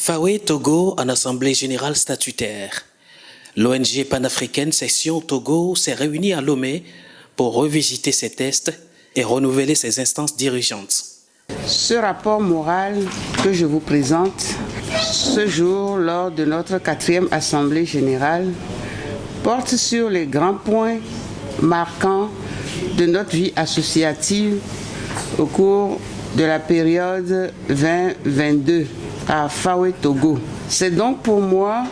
FAWE Togo en assemblée générale statutaire. L'ONG panafricaine Section Togo s'est réunie à Lomé pour revisiter ses tests et renouveler ses instances dirigeantes. Ce rapport moral que je vous présente ce jour lors de notre 4e assemblée générale porte sur les grands points marquants de notre vie associative au cours de la période 2022 à FAWE Togo. C'est donc pour moi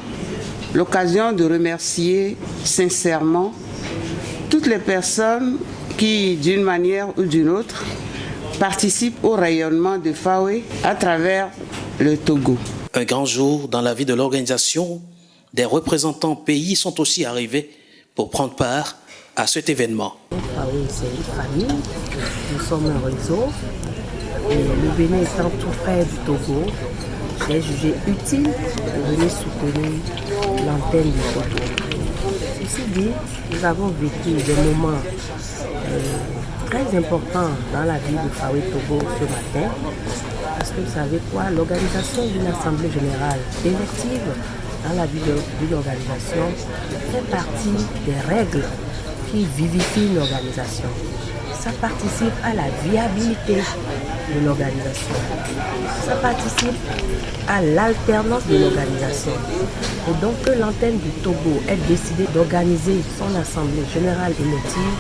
l'occasion de remercier sincèrement toutes les personnes qui, d'une manière ou d'une autre, participent au rayonnement de FAWE à travers le Togo. Un grand jour dans la vie de l'organisation, des représentants pays sont aussi arrivés pour prendre part à cet événement. FAWE, c'est une famille, nous sommes un réseau, et le Bénin étant tout près du Togo, j'ai jugé utile de venir soutenir l'antenne du Togo. Ceci dit, nous avons vécu des moments très importants dans la vie de FAWE Togo ce matin, parce que vous savez quoi, l'organisation d'une assemblée générale élective dans la vie de l'organisation fait partie des règles qui vivifient l'organisation. Ça participe à la viabilité de l'organisation. Ça participe à l'alternance de l'organisation. Et donc que l'antenne du Togo ait décidé d'organiser son assemblée générale élective,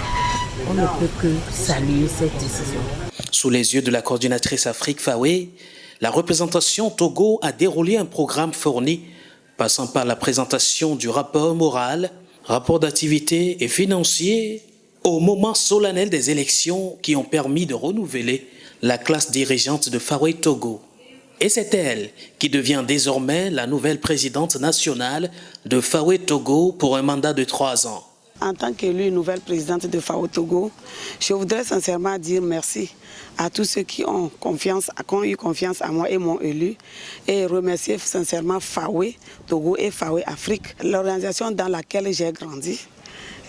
on ne peut que saluer cette décision. Sous les yeux de la coordinatrice Afrique FAWE, la représentation Togo a déroulé un programme fourni, passant par la présentation du rapport moral, rapport d'activité et financier, au moment solennel des élections qui ont permis de renouveler la classe dirigeante de FAWE Togo. Et c'est elle qui devient désormais la nouvelle présidente nationale de FAWE Togo pour un mandat de 3 ans. En tant qu'élue nouvelle présidente de FAWE Togo, je voudrais sincèrement dire merci à tous ceux qui ont eu confiance en moi et m'ont élu, et remercier sincèrement FAWE Togo et FAWE Afrique, l'organisation dans laquelle j'ai grandi.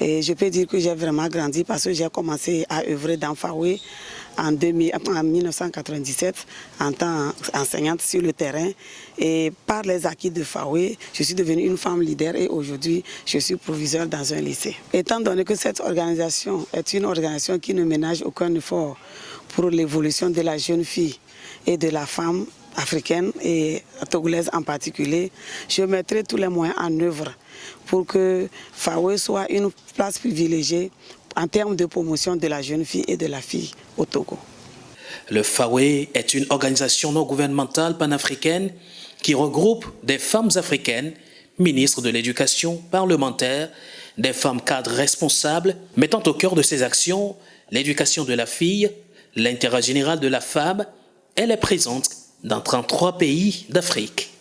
Et je peux dire que j'ai vraiment grandi parce que j'ai commencé à œuvrer dans FAWE en 1997 en tant qu'enseignante sur le terrain. Et par les acquis de FAWE, je suis devenue une femme leader et aujourd'hui, je suis proviseure dans un lycée. Étant donné que cette organisation est une organisation qui ne ménage aucun effort pour l'évolution de la jeune fille et de la femme africaine et togolaise en particulier, je mettrai tous les moyens en œuvre pour que FAWE soit une place privilégiée en termes de promotion de la jeune fille et de la fille au Togo. Le FAWE est une organisation non gouvernementale panafricaine qui regroupe des femmes africaines, ministres de l'éducation, parlementaires, des femmes cadres responsables, mettant au cœur de ses actions l'éducation de la fille, l'intérêt général de la femme. Elle est présente dans 33 pays d'Afrique.